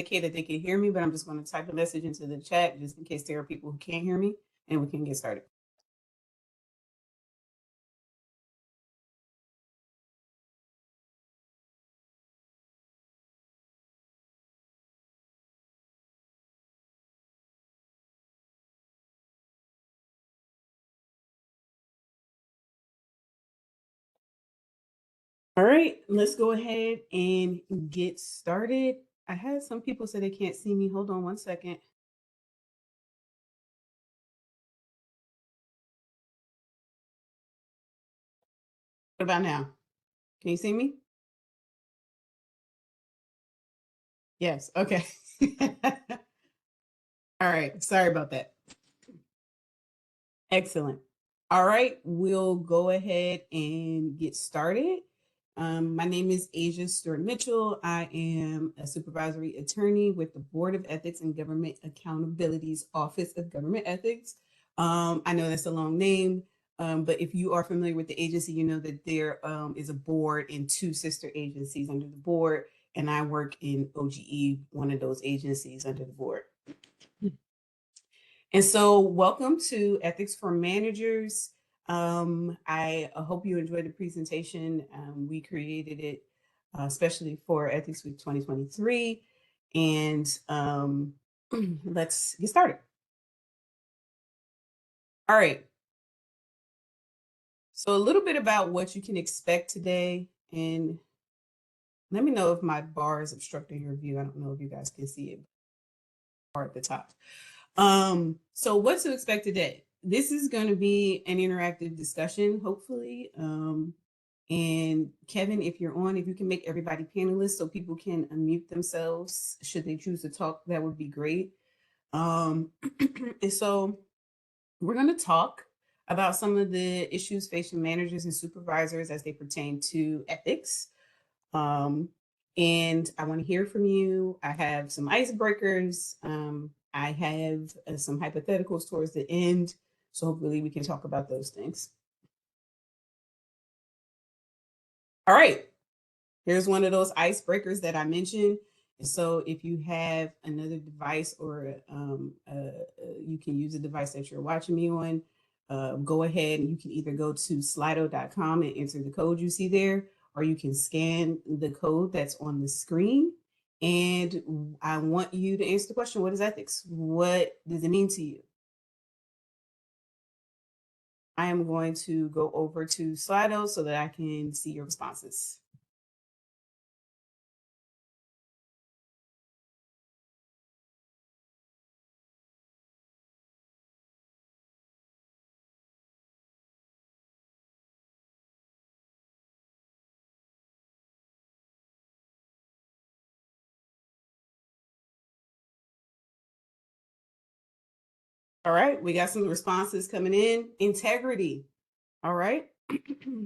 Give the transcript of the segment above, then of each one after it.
indicate that they can hear me, but I'm just going to type a message into the chat just in case there are people who can't hear me, and we can get started. All right, let's go ahead and get started. I had some people say they can't see me. Hold on one second. What about now? Can you see me? Yes. Okay. All right. Sorry about that. Excellent. All right, we'll go ahead and get started. My name is Asia Stewart-Mitchell. I am a supervisory attorney with the Board of Ethics and Government Accountability's Office of Government Ethics. I know that's a long name, but if you are familiar with the agency, you know that there is a board and two sister agencies under the board, and I work in OGE, one of those agencies under the board. And so, welcome to Ethics for Managers. I hope you enjoyed the presentation. We created it especially for Ethics Week 2023. And let's get started. All right. So, a little bit about what you can expect today. And let me know if my bar is obstructing your view. I don't know if you guys can see it bar at the top. So what to expect today? This is going to be an interactive discussion, hopefully. And Kevin, if you're on, if you can make everybody panelists so people can unmute themselves should they choose to talk, that would be great. And so we're going to talk about some of the issues facing managers and supervisors as they pertain to ethics. And I want to hear from you. I have some icebreakers. I have some hypotheticals towards the end. So hopefully we can talk about those things. All right. Here's one of those icebreakers that I mentioned. And so if you have another device or you can use a device that you're watching me on, go ahead and you can either go to slido.com and enter the code you see there, or you can scan the code that's on the screen. And I want you to answer the question, what is ethics? What does it mean to you? I am going to go over to Slido so that I can see your responses. All right, we got some responses coming in. Integrity. All right.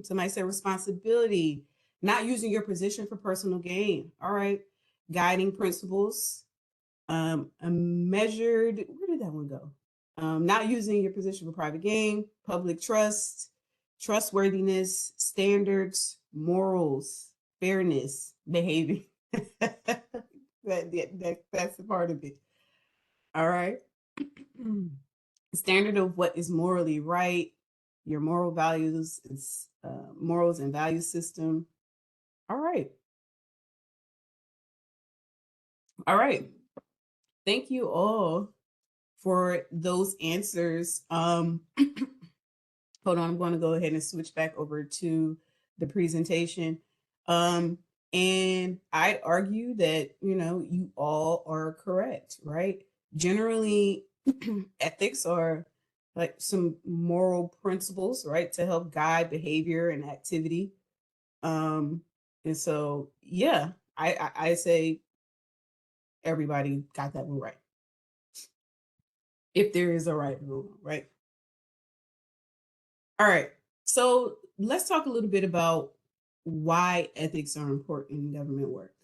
Somebody said responsibility, not using your position for personal gain. All right. Guiding principles. A measured, where did that one go? Not using your position for private gain, public trust, trustworthiness, standards, morals, fairness, behavior. That's a part of it. All right. Standard of what is morally right, your moral values, morals and value system. All right. All right. Thank you all for those answers. Hold on, I'm going to go ahead and switch back over to the presentation. And I'd argue that, you all are correct, right? Generally, ethics are like some moral principles, right, to help guide behavior and activity. And so, yeah, I say everybody got that one right. If there is a right rule, right? All right. So let's talk a little bit about why ethics are important in government work.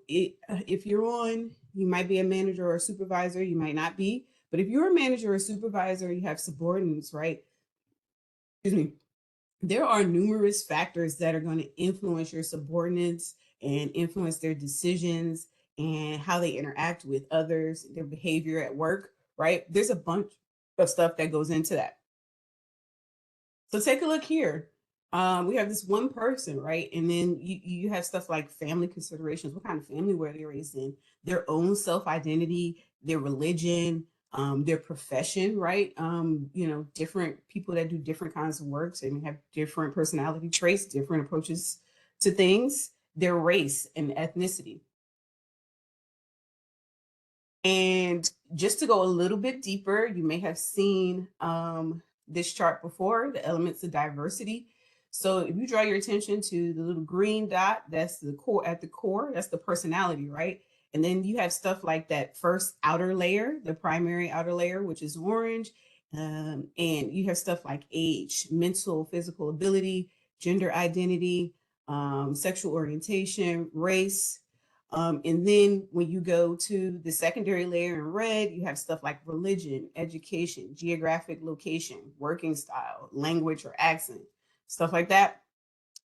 If you're on, you might be a manager or a supervisor, you might not be, but if you're a manager or a supervisor, you have subordinates, right? Excuse me. There are numerous factors that are going to influence your subordinates and influence their decisions and how they interact with others, their behavior at work, right? There's a bunch of stuff that goes into that. So take a look here. We have this one person, right? And then you have stuff like family considerations. What kind of family were they raised in? Their own self identity, their religion, their profession, right? Different people that do different kinds of works and have different personality traits, different approaches to things, their race and ethnicity. And just to go a little bit deeper, you may have seen this chart before, the elements of diversity. So if you draw your attention to the little green dot, that's the core at the core, that's the personality, right? And then you have stuff like that first outer layer, the primary outer layer, which is orange. And you have stuff like age, mental, physical ability, gender identity, sexual orientation, race, and then when you go to the secondary layer in red, you have stuff like religion, education, geographic location, working style, language or accent, stuff like that.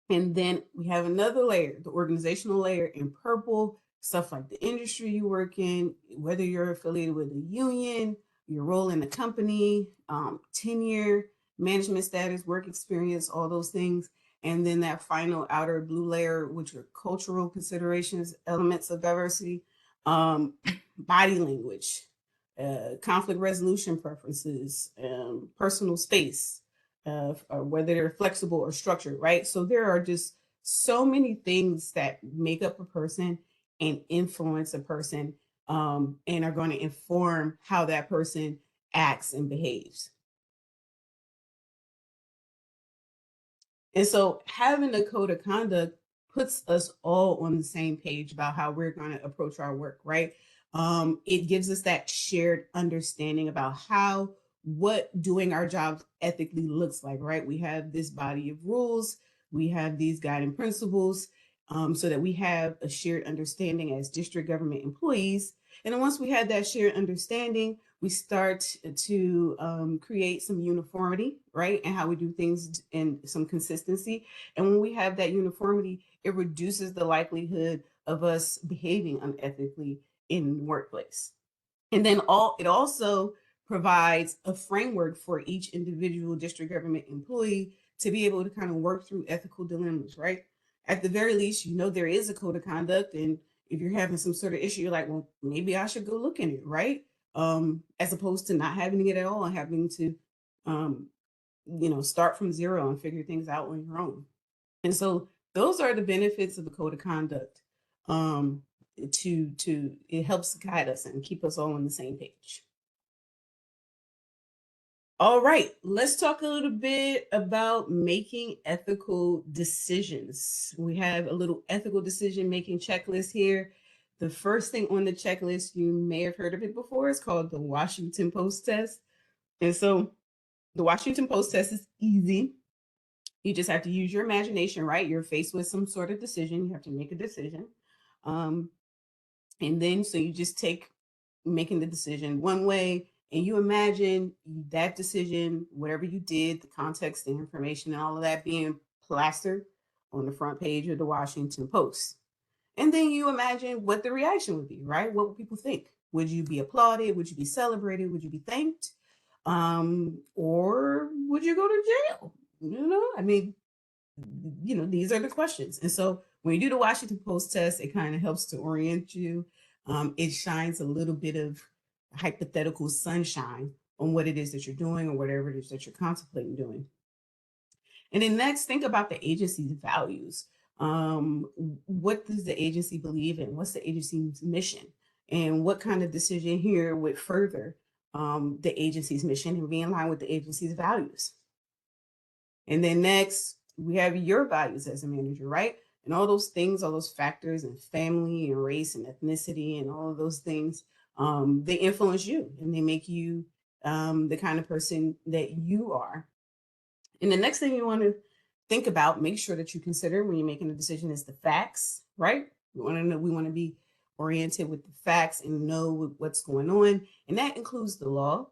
And then we have another layer, the organizational layer in purple, stuff like the industry you work in, whether you're affiliated with a union, your role in the company, tenure, management status, work experience, all those things. And then that final outer blue layer, which are cultural considerations, elements of diversity, body language, conflict resolution preferences, personal space, or whether they're flexible or structured, right? So there are just so many things that make up a person and influence a person, and are going to inform how that person acts and behaves. And so having a code of conduct puts us all on the same page about how we're going to approach our work, right? It gives us that shared understanding about what doing our jobs ethically looks like, right? We have this body of rules, we have these guiding principles, so that we have a shared understanding as district government employees. And then once we have that shared understanding, we start to create some uniformity, right? And how we do things and some consistency. And when we have that uniformity, it reduces the likelihood of us behaving unethically in the workplace. And then it also provides a framework for each individual district government employee to be able to kind of work through ethical dilemmas, right? At the very least, there is a code of conduct. And if you're having some sort of issue, you're like, well, maybe I should go look in it, right? As opposed to not having it at all and having to, start from zero and figure things out on your own. And so those are the benefits of the code of conduct. It helps guide us and keep us all on the same page. All right, let's talk a little bit about making ethical decisions. We have a little ethical decision making checklist here. The first thing on the checklist, you may have heard of it before, is called the Washington Post test. And so the Washington Post test is easy. You just have to use your imagination, right? You're faced with some sort of decision. You have to make a decision. And then so you just take making the decision one way, and you imagine that decision, whatever you did, the context, the information, and all of that being plastered on the front page of the Washington Post. And then you imagine what the reaction would be, right? What would people think? Would you be applauded? Would you be celebrated? Would you be thanked? Or would you go to jail? These are the questions. And so when you do the Washington Post test, it kind of helps to orient you. It shines a little bit of hypothetical sunshine on what it is that you're doing or whatever it is that you're contemplating doing. And then next, think about the agency's values. What does the agency believe in? What's the agency's mission? And what kind of decision here would further the agency's mission and be in line with the agency's values? And then next, we have your values as a manager, right? And all those things, all those factors and family and race and ethnicity and all of those things, they influence you and they make you the kind of person that you are. And the next thing you want to think about, make sure that you consider when you're making a decision is the facts, right? We want to be oriented with the facts and know what's going on. And that includes the law.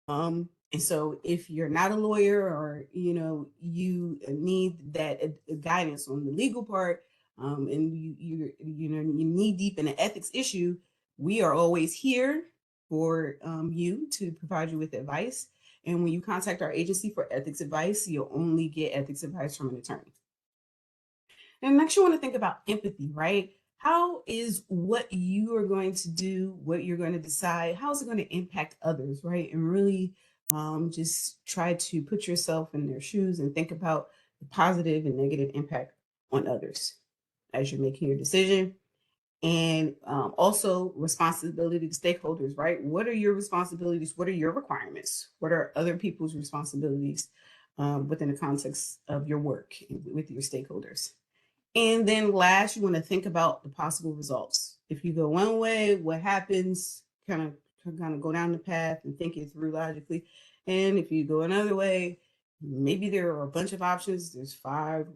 And so if you're not a lawyer or, you need that guidance on the legal part, and you knee deep in an ethics issue, we are always here for you to provide you with advice. And when you contact our agency for ethics advice, you'll only get ethics advice from an attorney. And next, you want to think about empathy, right? How is what you are going to do, what you're going to decide, how is it going to impact others, right? And really just try to put yourself in their shoes and think about the positive and negative impact on others as you're making your decision. And also responsibility to stakeholders, right? What are your responsibilities? What are your requirements? What are other people's responsibilities within the context of your work with your stakeholders? And then last, you want to think about the possible results. If you go one way, what happens? Kind of go down the path and think it through logically. And if you go another way, maybe there are a bunch of options. There's 5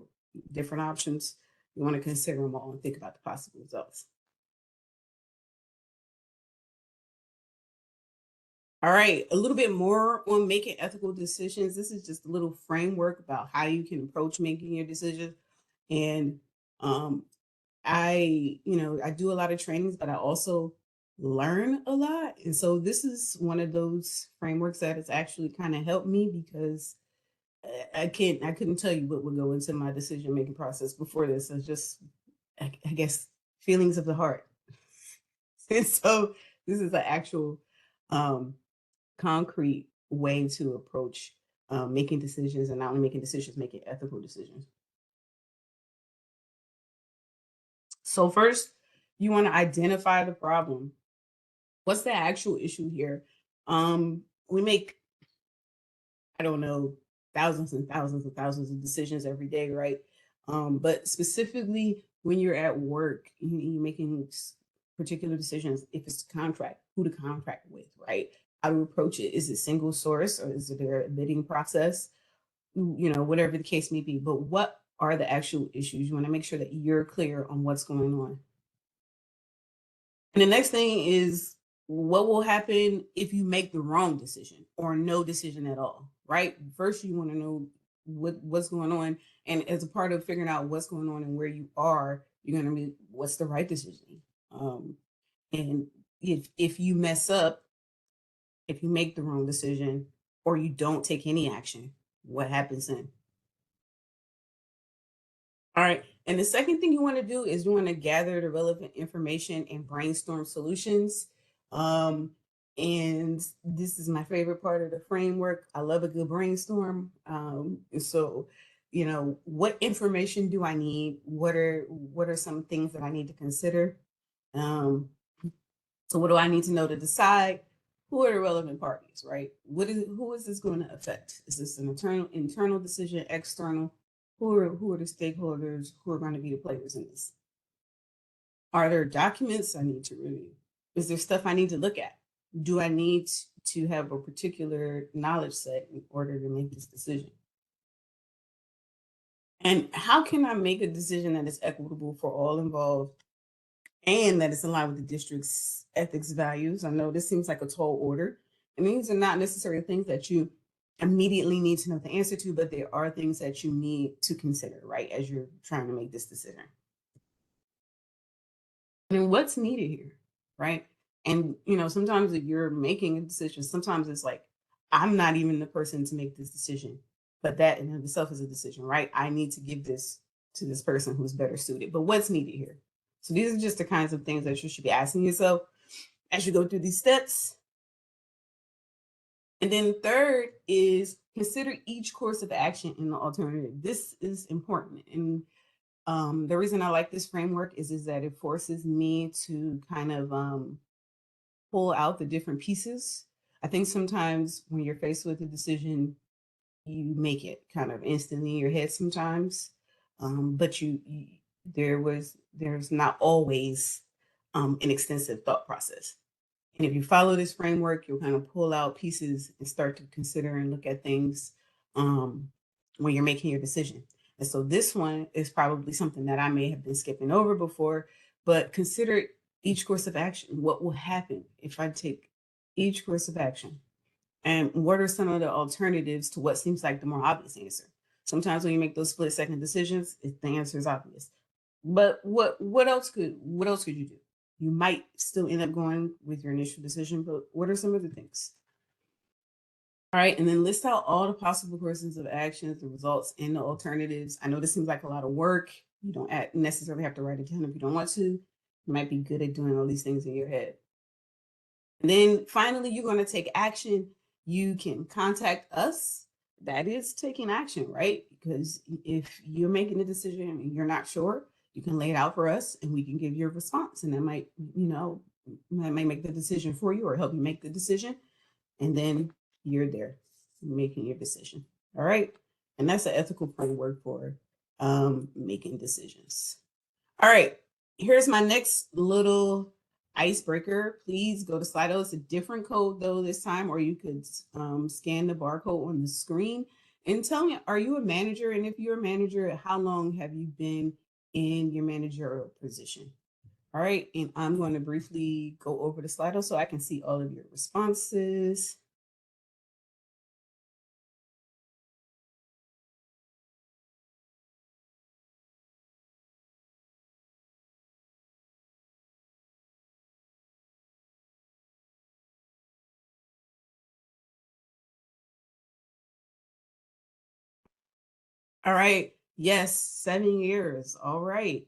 different options. You want to consider them all and think about the possible results. All right, a little bit more on making ethical decisions. This is just a little framework about how you can approach making your decisions. And um, I do a lot of trainings, but I also learn a lot. And so this is one of those frameworks that has actually kind of helped me because I couldn't tell you what would go into my decision making process before this. It's just, I guess, feelings of the heart. And so this is an actual um, concrete way to approach making decisions, and not only making decisions, making ethical decisions. So first, you want to identify the problem. What's the actual issue here? We make, I don't know, thousands and thousands and thousands of decisions every day, right? But specifically when you're at work, you're making particular decisions. If it's a contract, who to contract with, right? How to approach it. Is it single source or is there a bidding process? Whatever the case may be. But what are the actual issues? You want to make sure that you're clear on what's going on. And the next thing is, what will happen if you make the wrong decision or no decision at all, right? First, you want to know what's going on. And as a part of figuring out what's going on and where you are, you're going to be, what's the right decision? And if you mess up, if you make the wrong decision or you don't take any action, what happens then? All right. And the second thing you want to do is you want to gather the relevant information and brainstorm solutions. Um, and this is my favorite part of the framework. I love a good brainstorm. And so, what information do I need? What are some things that I need to consider? Um, so what do I need to know to decide? Who are the relevant parties, right? Who is this going to affect? Is this an internal decision, external? Who are the stakeholders? Who are going to be the players in this? Are there documents I need to review? Is there stuff I need to look at? Do I need to have a particular knowledge set in order to make this decision? And how can I make a decision that is equitable for all involved and that is aligned with the district's ethics values? I know this seems like a tall order, and these are not necessarily things that you immediately need to know the answer to, but there are things that you need to consider, right, as you're trying to make this decision. And what's needed here, right? And sometimes if you're making a decision, sometimes it's like, I'm not even the person to make this decision, but that in of itself is a decision, right? I need to give this to this person who's better suited. But what's needed here? So these are just the kinds of things that you should be asking yourself as you go through these steps. And then third is consider each course of action in the alternative. This is important. And the reason I like this framework is that it forces me to kind of pull out the different pieces. I think sometimes when you're faced with a decision, you make it kind of instantly in your head sometimes, but there's not always an extensive thought process. And if you follow this framework, you'll kind of pull out pieces and start to consider and look at things when you're making your decision. And so this one is probably something that I may have been skipping over before, but consider each course of action. What will happen if I take each course of action? And what are some of the alternatives to what seems like the more obvious answer? Sometimes when you make those split second decisions, the answer is obvious. But what else could you do? You might still end up going with your initial decision, but what are some of the things? All right, and then list out all the possible courses of actions, the results, and the alternatives. I know this seems like a lot of work. You don't necessarily have to write it down if you don't want to. You might be good at doing all these things in your head. And then finally, you're going to take action. You can contact us. That is taking action, right? Because if you're making a decision and you're not sure, you can lay it out for us and we can give you a response. And that might, might make the decision for you or help you make the decision. And then you're there making your decision. All right. And that's an ethical framework for making decisions. All right. Here's my next little icebreaker. Please go to Slido. It's a different code though this time, or you could scan the barcode on the screen and tell me, are you a manager? And if you're a manager, how long have you been in your managerial position? All right. And I'm going to briefly go over the Slido so I can see all of your responses. All right. Yes, 7 years. All right.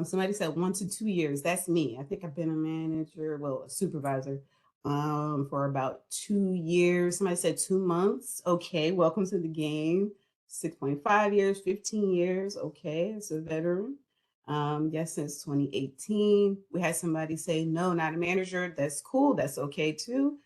Somebody said 1 to 2 years. That's me. I think I've been a manager, well, a supervisor, for about 2 years. Somebody said 2 months. Okay, welcome to the game. 6.5 years, 15 years. Okay, it's a veteran. Yes, since 2018. We had somebody say, no, not a manager. That's cool. That's okay too.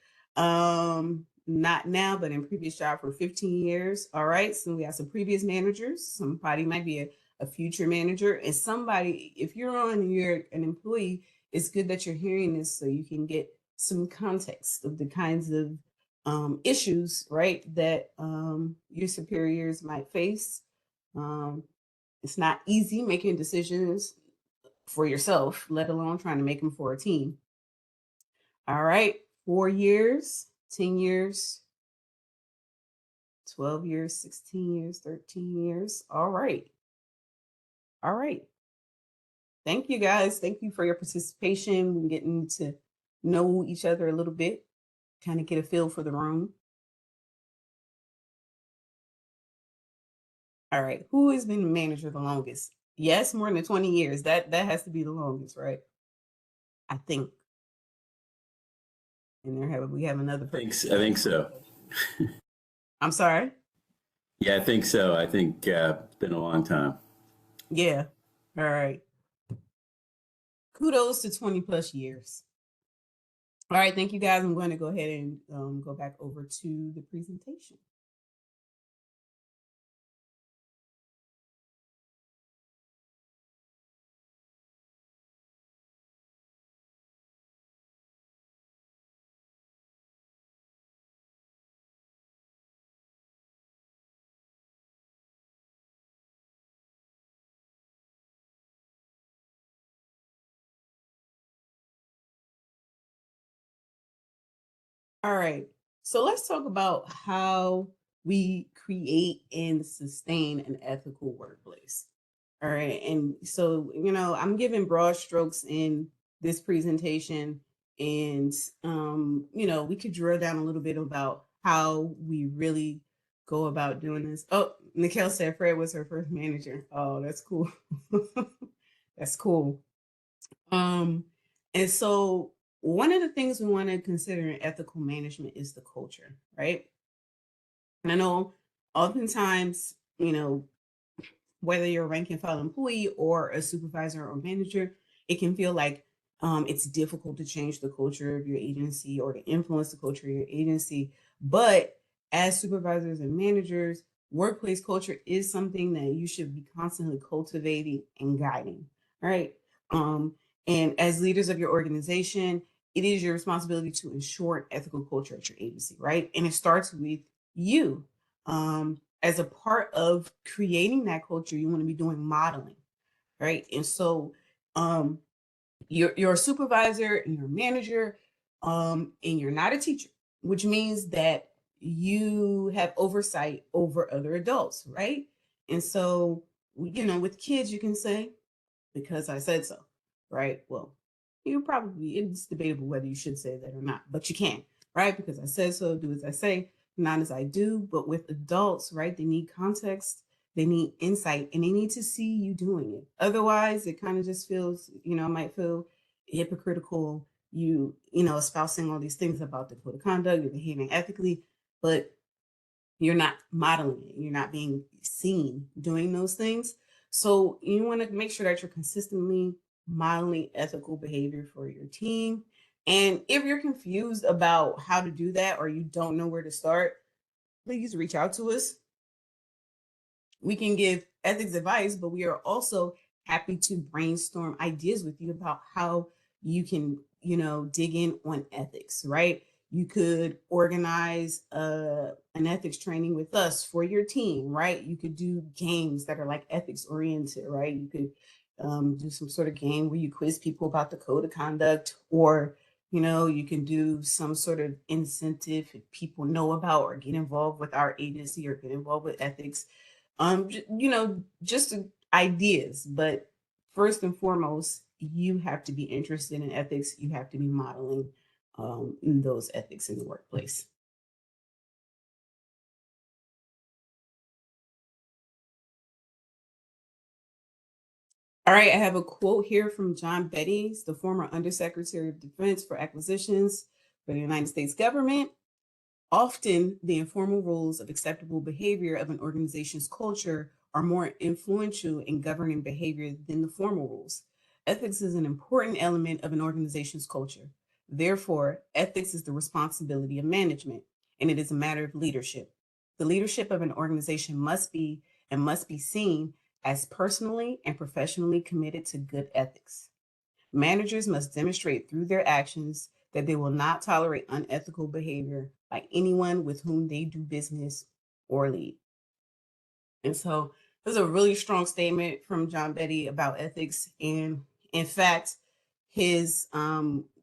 Not now, but in previous job for 15 years. All right, so we have some previous managers. Somebody might be a future manager, and somebody, if you're an employee, it's good that you're hearing this so you can get some context of the kinds of issues, right, that your superiors might face. It's not easy making decisions for yourself, let alone trying to make them for a team. All right, 4 years, 10 years, 12 years, 16 years, 13 years. All right. All right. Thank you guys. Thank you for your participation. We're getting to know each other a little bit, kind of get a feel for the room. All right. Who has been manager the longest? Yes, more than 20 years. That has to be the longest, right? I think. And we have another person. I think so. I'm sorry. Yeah, I think so. I think it's been a long time. Yeah. All right. Kudos to 20 plus years. All right. Thank you guys. I'm going to go ahead and go back over to the presentation. All right. So let's talk about how we create and sustain an ethical workplace. All right. And so, I'm giving broad strokes in this presentation. And, we could drill down a little bit about how we really go about doing this. Oh, Nikhil said Fred was her first manager. Oh, that's cool. That's cool. And so one of the things we want to consider in ethical management is the culture, right? And I know oftentimes, whether you're a rank and file employee or a supervisor or manager, it can feel like it's difficult to change the culture of your agency or to influence the culture of your agency. But as supervisors and managers, workplace culture is something that you should be constantly cultivating and guiding, right? And as leaders of your organization, it is your responsibility to ensure an ethical culture at your agency, right? And it starts with you. As a part of creating that culture, you want to be doing modeling, right? And so you're a supervisor and you're a manager, and you're not a teacher, which means that you have oversight over other adults, right? And so, with kids, you can say, because I said so, right? Well, it's debatable whether you should say that or not, but you can, right? Because I said so, do as I say, not as I do. But with adults, right, they need context, they need insight, and they need to see you doing it. Otherwise, it kind of just feels, might feel hypocritical. Espousing all these things about the code of conduct, you're behaving ethically, but you're not modeling it. You're not being seen doing those things. So you want to make sure that you're consistently modeling ethical behavior for your team. And if you're confused about how to do that or you don't know where to start, please reach out to us. We can give ethics advice, but we are also happy to brainstorm ideas with you about how you can, dig in on ethics, right? You could organize an ethics training with us for your team, right? You could do games that are like ethics oriented, right? You could do some sort of game where you quiz people about the code of conduct, or you can do some sort of incentive if people know about or get involved with our agency or get involved with ethics. Just ideas. But first and foremost, you have to be interested in ethics. You have to be modeling those ethics in the workplace. All right, I have a quote here from John Betty, the former Undersecretary of Defense for Acquisitions for the United States government. Often, the informal rules of acceptable behavior of an organization's culture are more influential in governing behavior than the formal rules. Ethics is an important element of an organization's culture. Therefore, ethics is the responsibility of management, and it is a matter of leadership. The leadership of an organization must be seen as personally and professionally committed to good ethics. Managers must demonstrate through their actions that they will not tolerate unethical behavior by anyone with whom they do business or lead. And so there's a really strong statement from John Betty about ethics. And in fact, his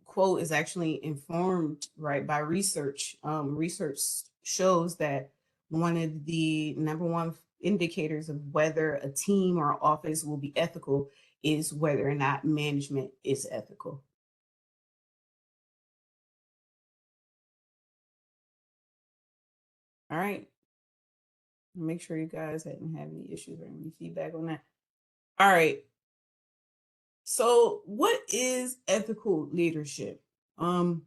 quote is actually informed, right, by research. Research shows that one of the number one indicators of whether a team or office will be ethical is whether or not management is ethical. All right. Make sure you guys didn't have any issues or any feedback on that. All right. So, what is ethical leadership? Um,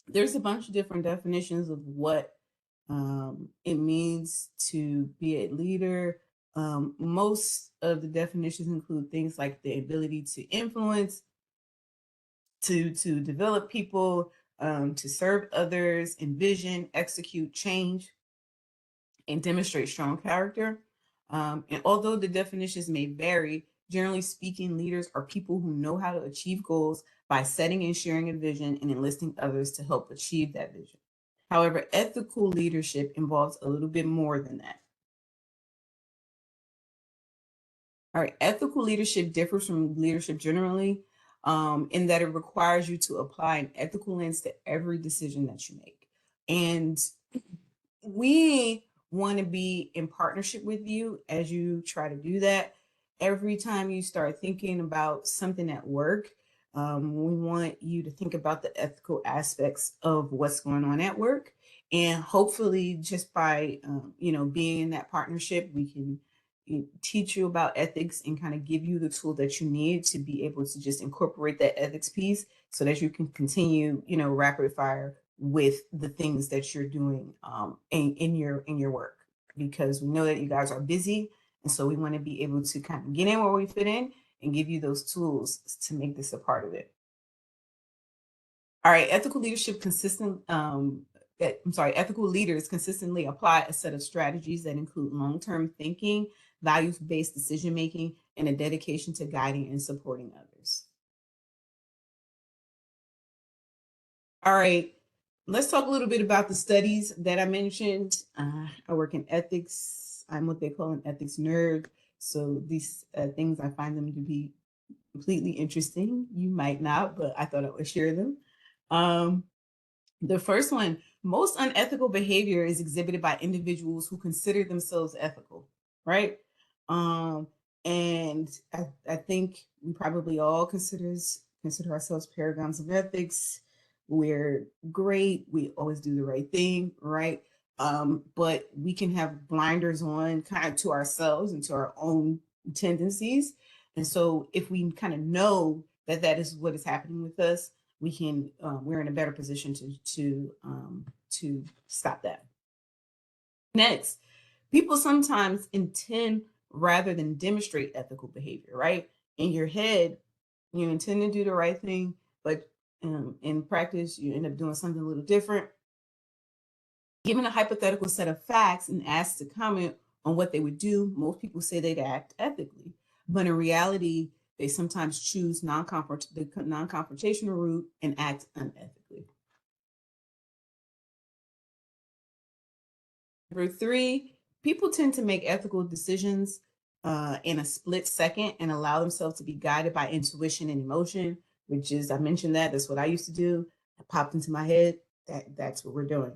there's a bunch of different definitions of what it means to be a leader. Most of the definitions include things like the ability to influence, to develop people, to serve others, envision, execute change, and demonstrate strong character. And although the definitions may vary, generally speaking, leaders are people who know how to achieve goals by setting and sharing a vision and enlisting others to help achieve that vision. However, ethical leadership involves a little bit more than that. All right, ethical leadership differs from leadership generally, in that it requires you to apply an ethical lens to every decision that you make. And we want to be in partnership with you as you try to do that. Every time you start thinking about something at work, we want you to think about the ethical aspects of what's going on at work. And hopefully, just by being in that partnership, we can teach you about ethics and kind of give you the tool that you need to be able to just incorporate that ethics piece so that you can continue, rapid fire with the things that you're doing in your work, because we know that you guys are busy, and so we want to be able to kind of get in where we fit in and give you those tools to make this a part of it. All right, ethical leaders consistently apply a set of strategies that include long-term thinking, values-based decision making, and a dedication to guiding and supporting others. All right, let's talk a little bit about the studies that I mentioned. I work in ethics. I'm what they call an ethics nerd. So these things, I find them to be completely interesting. You might not, but I thought I would share them. Um, the first one, most unethical behavior is exhibited by individuals who consider themselves ethical, right? Um, And I think we probably all consider ourselves paragons of ethics. We're great. We always do the right thing, right? But we can have blinders on kind of to ourselves and to our own tendencies. And so if we kind of know that that is what is happening with us, we can we're in a better position to stop that. Next, people sometimes intend rather than demonstrate ethical behavior, right? In your head, you intend to do the right thing, but in practice, you end up doing something a little different. Given a hypothetical set of facts and asked to comment on what they would do, most people say they'd act ethically. But in reality, they sometimes choose the non-confrontational route and act unethically. Number three, people tend to make ethical decisions in a split second and allow themselves to be guided by intuition and emotion, which is, I mentioned that's what I used to do. It popped into my head. That's what we're doing.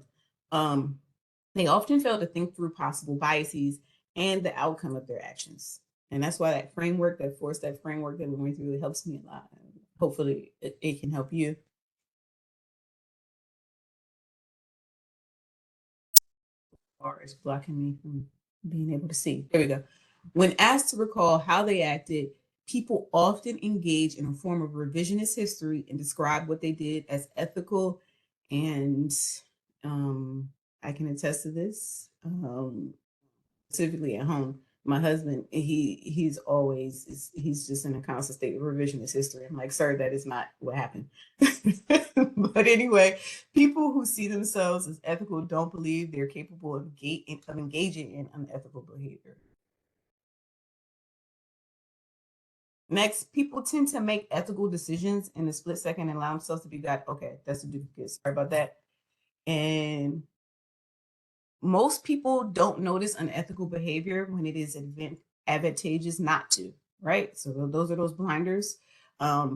Um, they often fail to think through possible biases and the outcome of their actions. And that's why that framework, that framework that we went through, it helps me a lot. Hopefully it can help you. Or it's blocking me from being able to see. There we go. When asked to recall how they acted, people often engage in a form of revisionist history and describe what they did as ethical. And I can attest to this, specifically at home. My husband, he's just in a constant state of revisionist history. I'm like, sir, that is not what happened. But anyway, people who see themselves as ethical don't believe they're capable of engaging in unethical behavior. Next, people tend to make ethical decisions in a split second and allow themselves to be guided. Okay, that's a duplicate. Sorry about that. And most people don't notice unethical behavior when it is advantageous not to, right? So those are those blinders.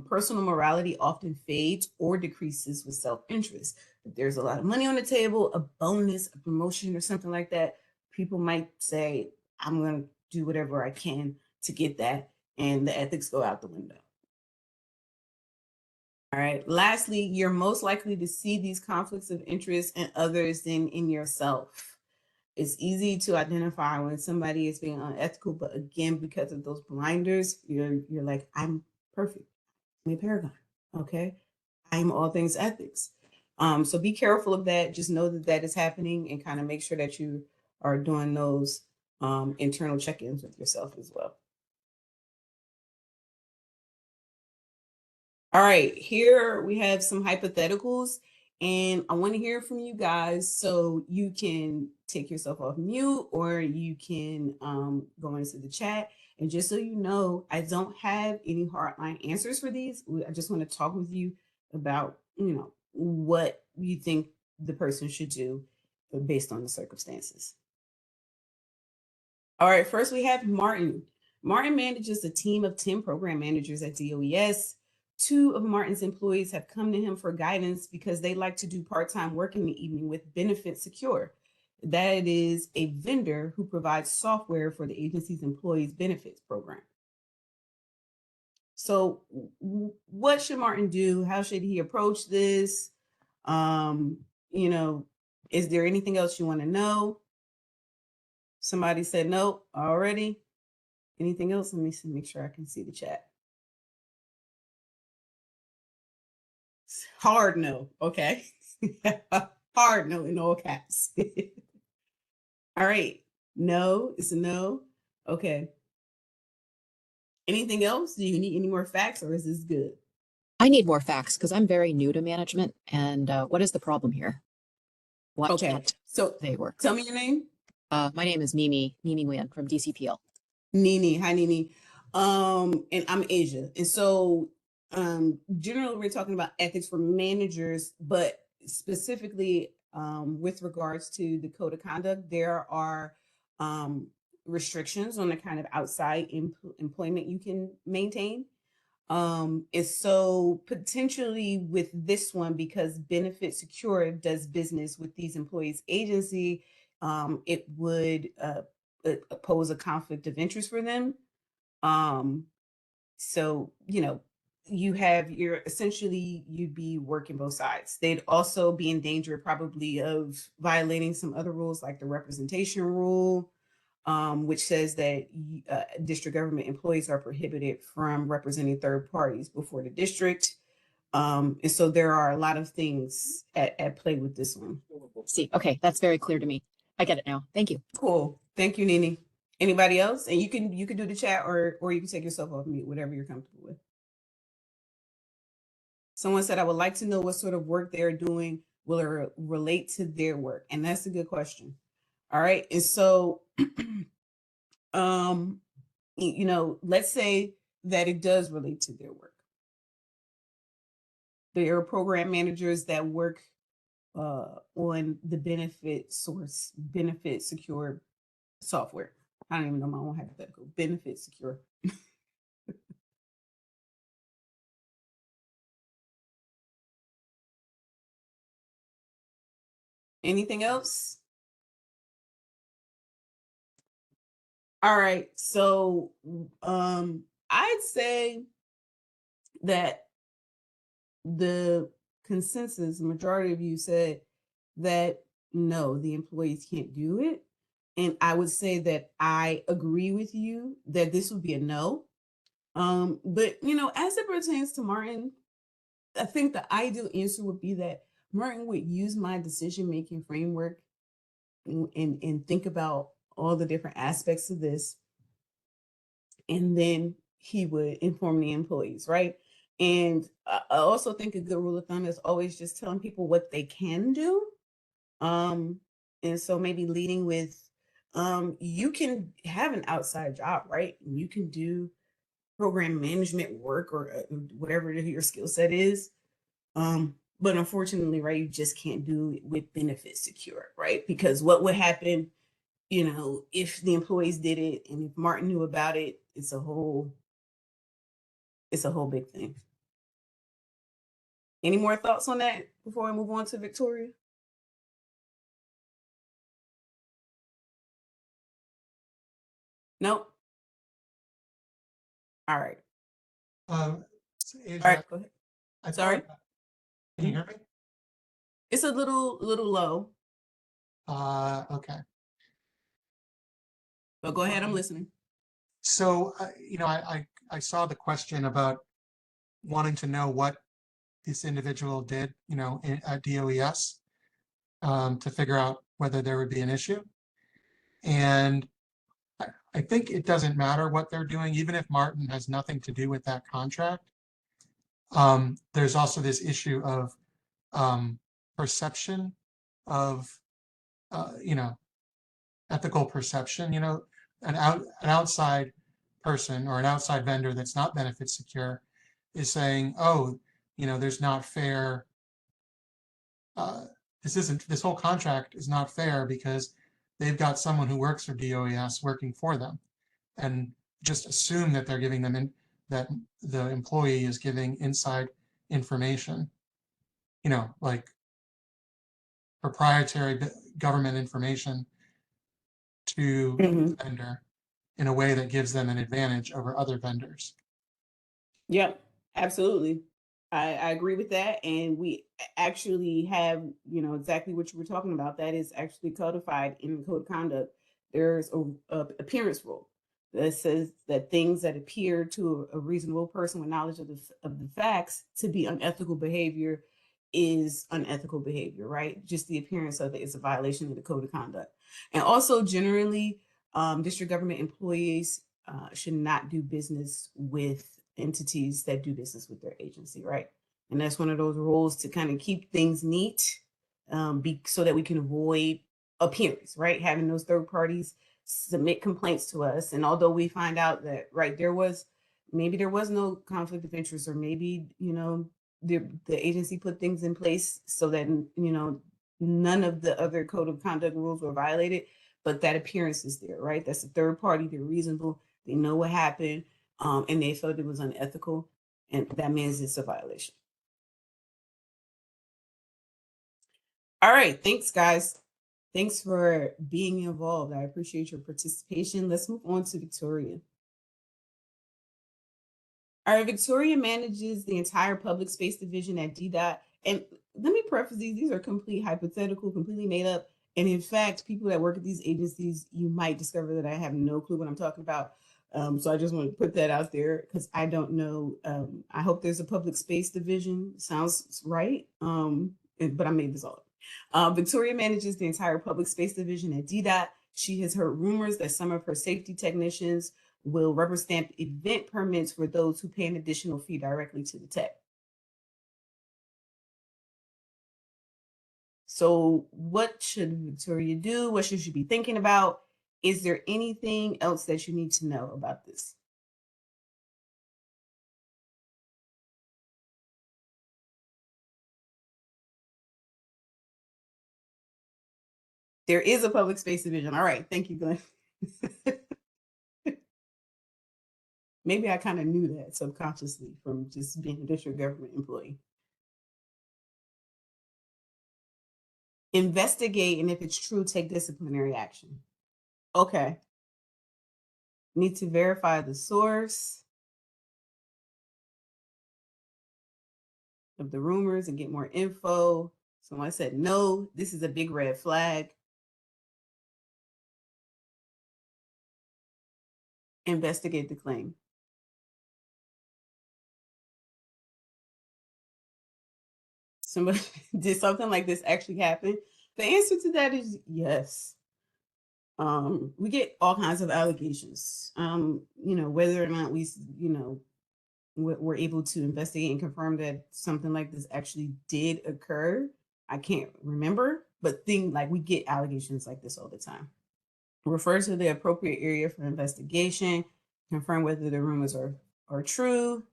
Personal morality often fades or decreases with self-interest. If there's a lot of money on the table, a bonus, a promotion, or something like that, people might say, I'm going to do whatever I can to get that. And the ethics go out the window. All right. Lastly, you're most likely to see these conflicts of interest in others than in yourself. It's easy to identify when somebody is being unethical, but again, because of those blinders, you're like, I'm perfect. I'm a paragon. Okay. I'm all things ethics. So be careful of that. Just know that that is happening and kind of make sure that you are doing those internal check-ins with yourself as well. All right, here we have some hypotheticals, and I want to hear from you guys. So you can take yourself off mute or you can go into the chat. And just so you know, I don't have any hardline answers for these. I just want to talk with you about, what you think the person should do based on the circumstances. All right, first we have Martin. Martin manages a team of 10 program managers at DOES. Two of Martin's employees have come to him for guidance because they like to do part-time work in the evening with Benefit Secure. That is a vendor who provides software for the agency's employees benefits program. So what should Martin do? How should he approach this? Um, you know, is there anything else you want to know? Somebody said no already. Anything else? Let me see, make sure I can see the chat. Hard no. Okay. Hard no in all caps. All right. No, it's a no. Okay. Anything else? Do you need any more facts or is this good? I need more facts because I'm very new to management. And what is the problem here? Why Okay. can't So they work? tell me your name. My name is Mimi Nguyen from DCPL. Nini. Hi, Nini. And I'm Asia. And so generally we're talking about ethics for managers, but specifically with regards to the code of conduct, there are restrictions on the kind of outside employment you can maintain. Is so potentially with this one, because Benefit Secure does business with these employees agency, it would pose a conflict of interest for them. So, you'd be working both sides. They'd also be in danger probably of violating some other rules like the representation rule, which says that district government employees are prohibited from representing third parties before the district. And so there are a lot of things at play with this one. See, okay, that's very clear to me. I get it now. Thank you. Cool. Thank you, Nini. Anybody else? And you can do the chat or you can take yourself off mute, whatever you're comfortable with. Someone said, I would like to know what sort of work they're doing. Will it relate to their work? And that's a good question. All right. And so, let's say that it does relate to their work. There are program managers that work on the benefit secure software. I don't even know my own hypothetical. Benefit secure. Anything else? All right. So I'd say that the consensus, majority of you said that no, the employees can't do it. And I would say that I agree with you that this would be a no. But as it pertains to Martin, I think the ideal answer would be that Martin would use my decision-making framework and think about all the different aspects of this. And then he would inform the employees, right? And I also think a good rule of thumb is always just telling people what they can do. And so maybe leading with, you can have an outside job, right? You can do program management work or whatever your skill set is. But unfortunately, right, you just can't do it with benefit secure, right? Because what would happen, if the employees did it and if Martin knew about it, it's a whole big thing. Any more thoughts on that before we move on to Victoria? Nope. All right. So All Angela, right. Go ahead. I Sorry. thought, can you hear me? It's a little low, Okay. but go ahead. I'm listening. So, I saw the question about wanting to know what this individual did, at DOES, to figure out whether there would be an issue. And I think it doesn't matter what they're doing, even if Martin has nothing to do with that contract. There's also this issue of perception of, ethical perception, an outside person or an outside vendor that's not benefit secure is saying, oh, there's not fair. This whole contract is not fair because they've got someone who works for DOES working for them, and just assume that they're giving them that the employee is giving inside information, like proprietary government information to the vendor in a way that gives them an advantage over other vendors. Yep, absolutely. I agree with that. And we actually have, exactly what you were talking about. That is actually codified in the code of conduct. There's a appearance rule that says that things that appear to a reasonable person with knowledge of the facts to be unethical behavior is unethical behavior, right? Just the appearance of it is a violation of the code of conduct. And also generally, district government employees should not do business with entities that do business with their agency, right? And that's one of those rules to kind of keep things neat, so that we can avoid appearance, right? Having those third parties submit complaints to us. And although we find out that, right, maybe there was no conflict of interest, or maybe, the agency put things in place so that, none of the other code of conduct rules were violated, but that appearance is there, right? That's a third party. They're reasonable. They know what happened. And they felt it was unethical, and that means it's a violation. All right, thanks, guys. Thanks for being involved. I appreciate your participation. Let's move on to Victoria. All right, Victoria manages the entire public space division at DDOT. And let me preface these are complete hypothetical, completely made up. And in fact, people that work at these agencies, you might discover that I have no clue what I'm talking about. So I just want to put that out there because I don't know. I hope there's a public space division. Sounds right. But I made this all up. Victoria manages the entire public space division at DDOT. She has heard rumors that some of her safety technicians will rubber stamp event permits for those who pay an additional fee directly to the tech. So what should Victoria do? What should she be thinking about? Is there anything else that you need to know about this? There is a public space division. All right. Thank you, Glenn. Maybe I kind of knew that subconsciously from just being a district government employee. Investigate, and if it's true, take disciplinary action. Okay. Need to verify the source of the rumors and get more info. Someone said, no, this is a big red flag. Investigate the claim. Somebody did something like this actually happen? The answer to that is yes. We get all kinds of allegations. Whether or not we're able to investigate and confirm that something like this actually did occur, I can't remember, but we get allegations like this all the time. Refer to the appropriate area for investigation, confirm whether the rumors are true.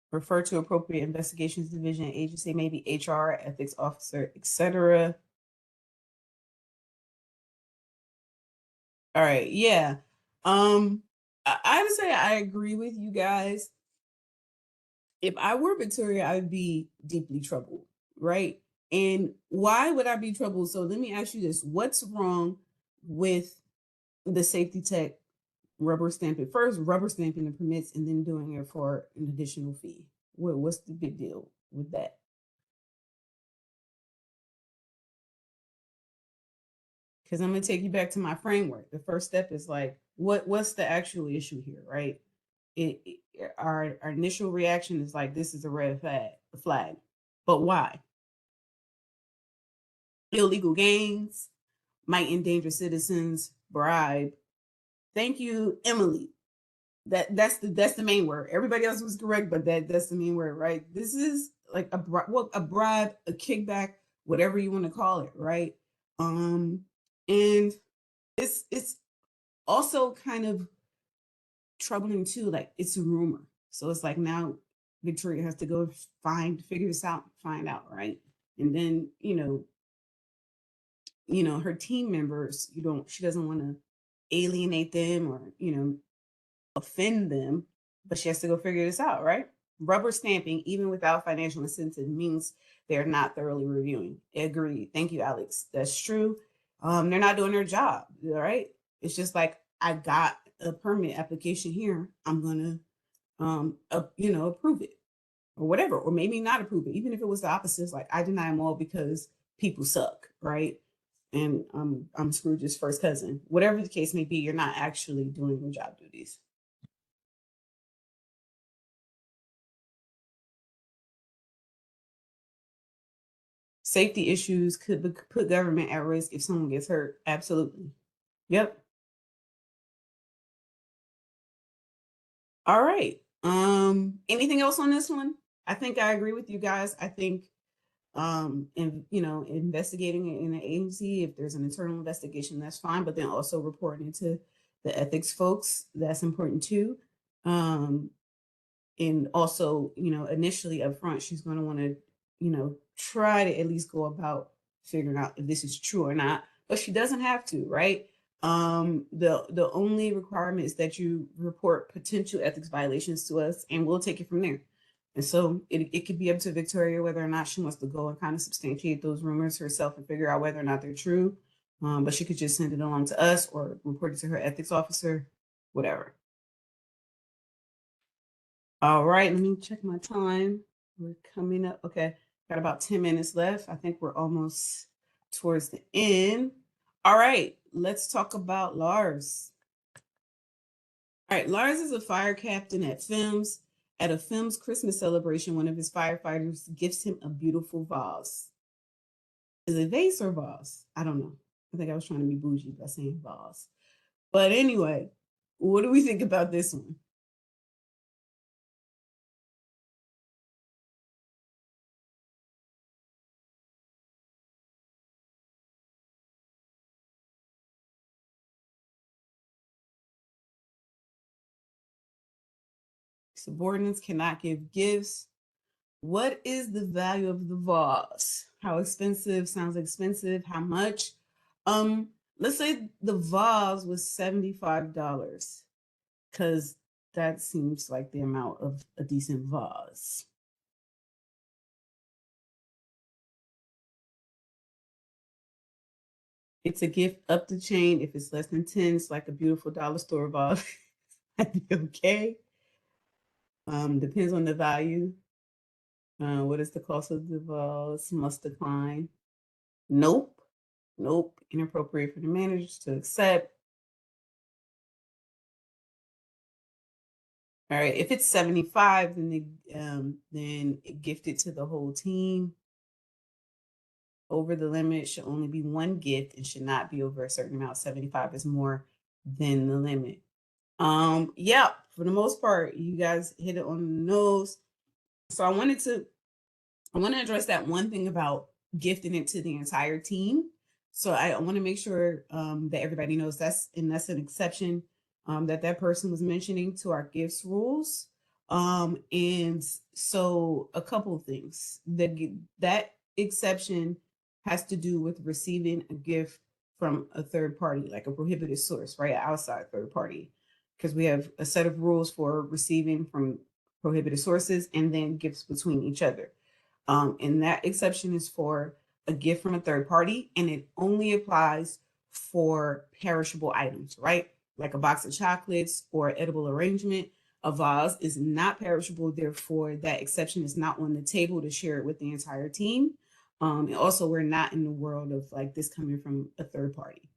Refer to appropriate investigations division, agency, maybe HR, ethics officer, etc. All right, yeah. I would say I agree with you guys. If I were Victoria, I would be deeply troubled, right? And why would I be troubled? So let me ask you this: what's wrong with the safety tech rubber stamping the permits and then doing it for an additional fee? What's the big deal with that? Because I'm going to take you back to my framework. The first step is like, what's the actual issue here, right? Our initial reaction is like, this is a red flag. But why? Illegal gains, might endanger citizens, bribe. Thank you, Emily. That's the main word. Everybody else was correct, but that's the main word, right? This is like a bribe, a kickback, whatever you want to call it, right? And it's also kind of troubling too. Like it's a rumor, so it's like now Victoria has to go figure this out, find out, right? And then her team members. She doesn't want to alienate them or offend them, but she has to go figure this out, right? Rubber stamping, even without financial incentive, means they're not thoroughly reviewing. Agreed. Thank you, Alex. That's true. They're not doing their job, all right? It's just like I got a permit application here. I'm gonna, approve it or whatever, or maybe not approve it. Even if it was the opposite, it's like I deny them all because people suck, right? And I'm Scrooge's first cousin. Whatever the case may be, you're not actually doing your job duties. Safety issues could put government at risk if someone gets hurt. Absolutely. Yep. All right. Anything else on this one? I think I agree with you guys. I think investigating it in an agency, if there's an internal investigation, that's fine, but then also reporting to the ethics folks, that's important too. And also, initially up front, she's going to want to, try to at least go about figuring out if this is true or not, but she doesn't have to, right? The only requirement is that you report potential ethics violations to us, and we'll take it from there. And so it could be up to Victoria whether or not she wants to go and kind of substantiate those rumors herself and figure out whether or not they're true. But she could just send it along to us or report it to her ethics officer, whatever. All right, let me check my time. We're coming up. Okay, got about 10 minutes left. I think we're almost towards the end. All right, let's talk about Lars. All right, Lars is a fire captain at FIMS. At a FIMS Christmas celebration, one of his firefighters gifts him a beautiful vase. Is it vase or vase? I don't know. I think I was trying to be bougie by saying vase. But anyway, what do we think about this one? Subordinates cannot give gifts. What is the value of the vase? How expensive? Sounds expensive. How much? Let's say the vase was $75, because that seems like the amount of a decent vase. It's a gift up the chain. If it's less than 10, it's like a beautiful dollar store vase. I'd be okay. Depends on the value. What is the cost of the vase? Must decline. Nope. Nope. Inappropriate for the managers to accept. All right. If it's 75, then gift it to the whole team. Over the limit should only be one gift and should not be over a certain amount. 75 is more than the limit. Yeah, for the most part, you guys hit it on the nose. So I want to address that one thing about gifting it to the entire team. So I want to make sure that everybody knows that's an exception that person was mentioning to our gifts rules. And so a couple of things that exception has to do with receiving a gift from a third party, like a prohibited source, right? Outside third party, because we have a set of rules for receiving from prohibited sources and then gifts between each other. And that exception is for a gift from a third party, and it only applies for perishable items, right? Like a box of chocolates or edible arrangement. A vase is not perishable, therefore that exception is not on the table to share it with the entire team. And also, we're not in the world of like this coming from a third party.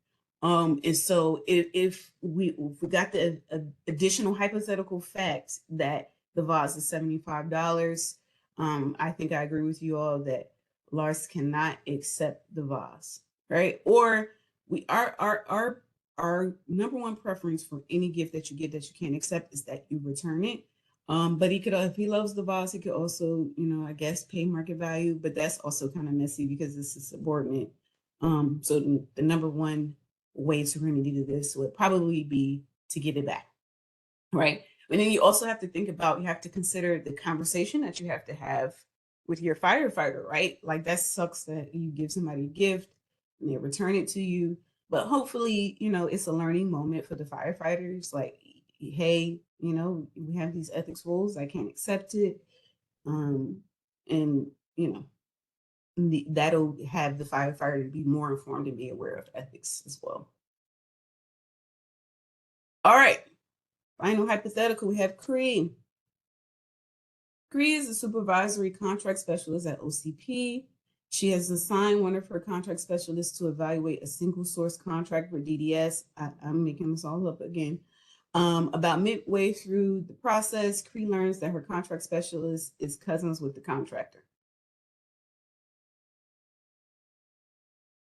And so if we got the additional hypothetical fact that the vase is $75, I think I agree with you all that Lars cannot accept the vase, right? Or we our number one preference for any gift that you get that you can't accept is that you return it. But he could, if he loves the vase, he could also, I guess, pay market value. But that's also kind of messy because it's a subordinate. So the number one way to remedy this would probably be to give it back, right? And then you also have to you have to consider the conversation that you have to have with your firefighter, right? Like that sucks that you give somebody a gift and they return it to you. But hopefully, it's a learning moment for the firefighters. Like, hey, we have these ethics rules. I can't accept it. And, that'll have the firefighter be more informed and be aware of ethics as well. All right. Final hypothetical, we have Cree. Cree is a supervisory contract specialist at OCP. She has assigned one of her contract specialists to evaluate a single source contract for DDS. I'm making this all up again. About midway through the process, Cree learns that her contract specialist is cousins with the contractor.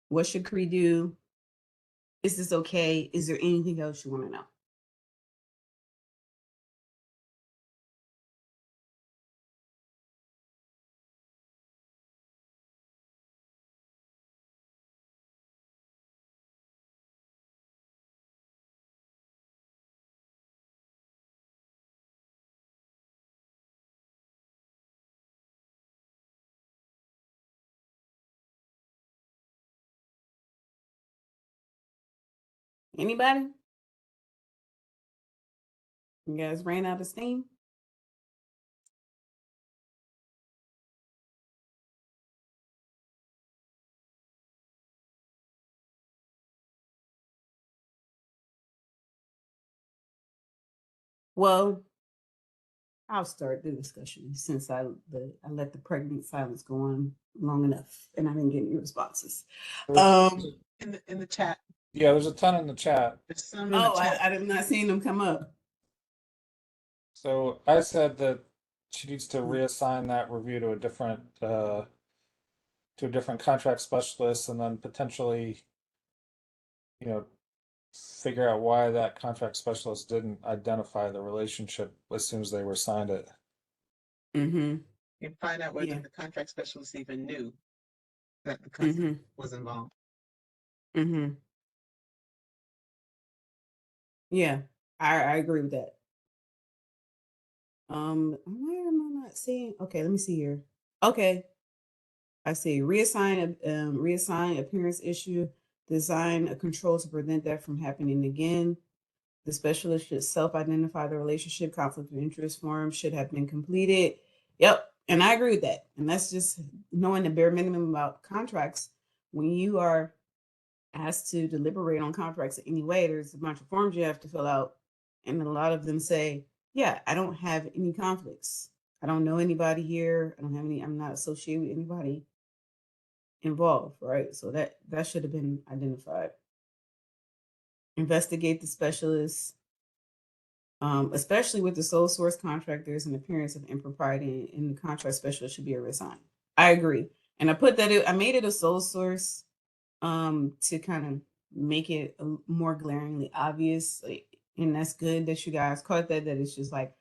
What should Cree do? Is this okay? Is there anything else you want to know? Anybody? You guys ran out of steam? Well, I'll start the discussion since I let the pregnant silence go on long enough and I didn't get any responses. In the chat. Yeah, there's a ton in the chat. There's some in the chat. I'm not seeing them come up. So I said that she needs to reassign that review to a different contract specialist, and then potentially, figure out why that contract specialist didn't identify the relationship as soon as they were signed it. Mm-hmm. And find out whether Yeah. the contract specialist even knew that the cousin was involved. Mm-hmm. Yeah, I agree with that. Why am I not seeing? Okay, let me see here. Okay, I see. Reassign appearance issue. Design a control to prevent that from happening again. The specialist should self-identify the relationship. Conflict of interest form should have been completed. Yep, and I agree with that. And that's just knowing the bare minimum about contracts. When you are asked to deliberate on contracts in any way, there's a bunch of forms you have to fill out, and a lot of them say, "Yeah, I don't have any conflicts. I don't know anybody here. I don't have any. I'm not associated with anybody involved." Right. So that should have been identified. Investigate the specialist. Especially with the sole source contract, there's an appearance of impropriety, and the contract specialist should be reassigned. I agree, and I made it a sole source, to kind of make it more glaringly obvious, and that's good that you guys caught that. That it's just like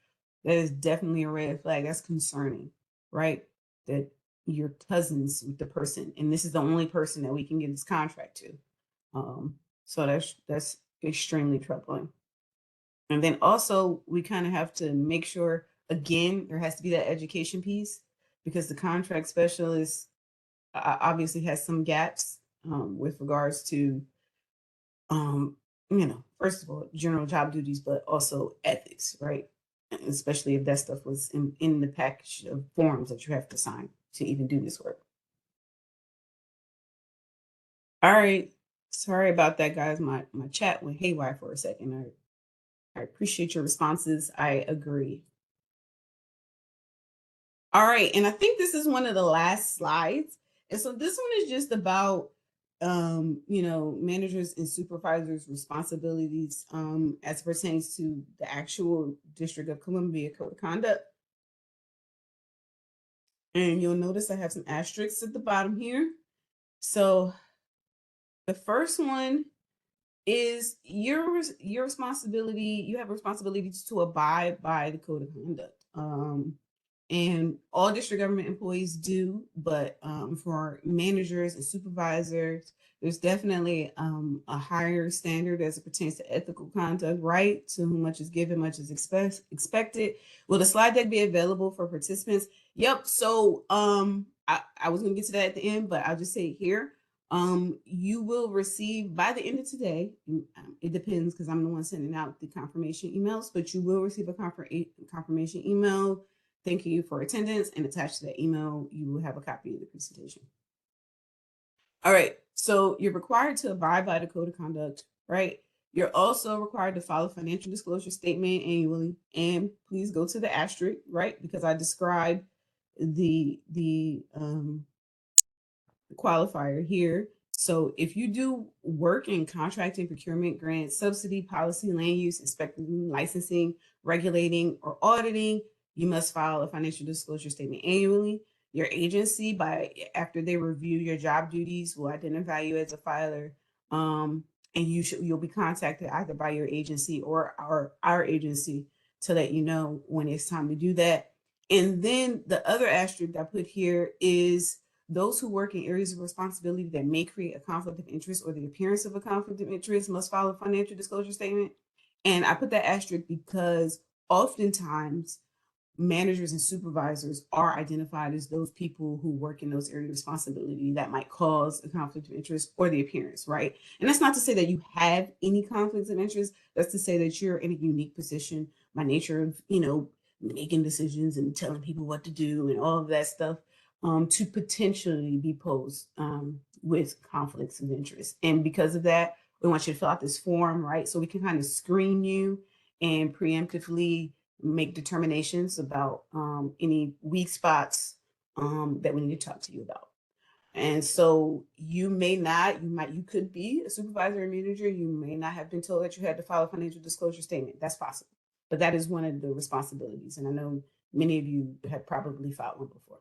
that is definitely a red flag. That's concerning, right? That you're cousins with the person, and this is the only person that we can give this contract to. So that's extremely troubling. And then also, we kind of have to make sure, again, there has to be that education piece because the contract specialist obviously has some gaps with regards to, first of all, general job duties, but also ethics, right? And especially if that stuff was in the package of forms that you have to sign to even do this work. All right. Sorry about that, guys. My chat went haywire for a second. I appreciate your responses. I agree. All right, and I think this is one of the last slides. And so this one is just about managers and supervisors' responsibilities as it pertains to the actual District of Columbia Code of Conduct. And you'll notice I have some asterisks at the bottom here. So the first one is your responsibility. You have responsibilities to abide by the code of conduct. And all district government employees do, but for managers and supervisors, there's definitely a higher standard as it pertains to ethical conduct, right? To whom much is given, much is expected. Will the slide deck be available for participants? Yep. So I was going to get to that at the end, but I'll just say it here. You will receive by the end of today, it depends because I'm the one sending out the confirmation emails, but you will receive a confirmation email thanking you for attendance, and attached to that email, you will have a copy of the presentation. All right, so you're required to abide by the code of conduct, right? You're also required to file a financial disclosure statement annually, and please go to the asterisk, right? Because I described the qualifier here. So if you do work in contracting, procurement, grant, subsidy, policy, land use, inspecting, licensing, regulating, or auditing, you must file a financial disclosure statement annually. Your agency, after they review your job duties, will identify you as a filer, and you'll be contacted either by your agency or our agency to let you know when it's time to do that. And then the other asterisk I put here is those who work in areas of responsibility that may create a conflict of interest or the appearance of a conflict of interest must file a financial disclosure statement. And I put that asterisk because oftentimes managers and supervisors are identified as those people who work in those areas of responsibility that might cause a conflict of interest or the appearance, right? And that's not to say that you have any conflicts of interest. That's to say that you're in a unique position by nature of, making decisions and telling people what to do and all of that stuff. To potentially be posed with conflicts of interest. And because of that, we want you to fill out this form, right? So we can kind of screen you and preemptively make determinations about any weak spots that we need to talk to you about. And so you could be a supervisor or manager. You may not have been told that you had to file a financial disclosure statement. That's possible. But that is one of the responsibilities. And I know many of you have probably filed one before.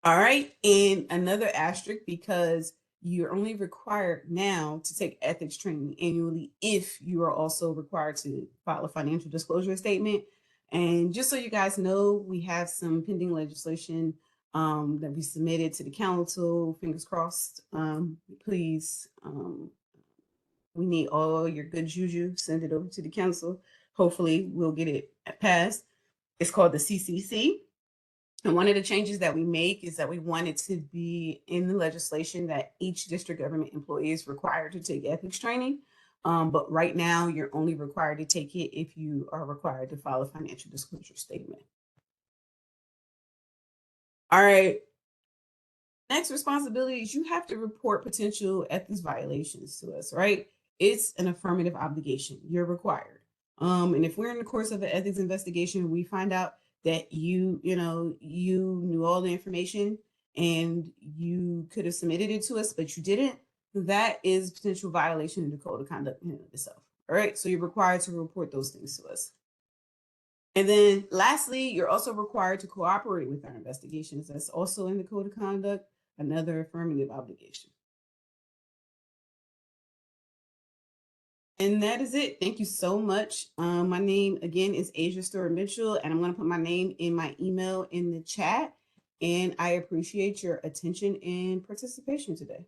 All right. And another asterisk, because you're only required now to take ethics training annually if you are also required to file a financial disclosure statement. And just so you guys know, we have some pending legislation that we submitted to the council. Fingers crossed. Please, we need all your good juju. Send it over to the council. Hopefully, we'll get it passed. It's called the CCC. And one of the changes that we make is that we want it to be in the legislation that each district government employee is required to take ethics training. But right now, you're only required to take it if you are required to file a financial disclosure statement. All right. Next responsibility is you have to report potential ethics violations to us, right? It's an affirmative obligation. You're required. And if we're in the course of an ethics investigation, we find out that you knew all the information and you could have submitted it to us, but you didn't, that is potential violation of the code of conduct in itself. All right. So you're required to report those things to us. And then lastly, you're also required to cooperate with our investigations. That's also in the code of conduct, another affirmative obligation. And that is it. Thank you so much. My name again is Asia Stewart-Mitchell, and I'm going to put my name in my email in the chat. And I appreciate your attention and participation today.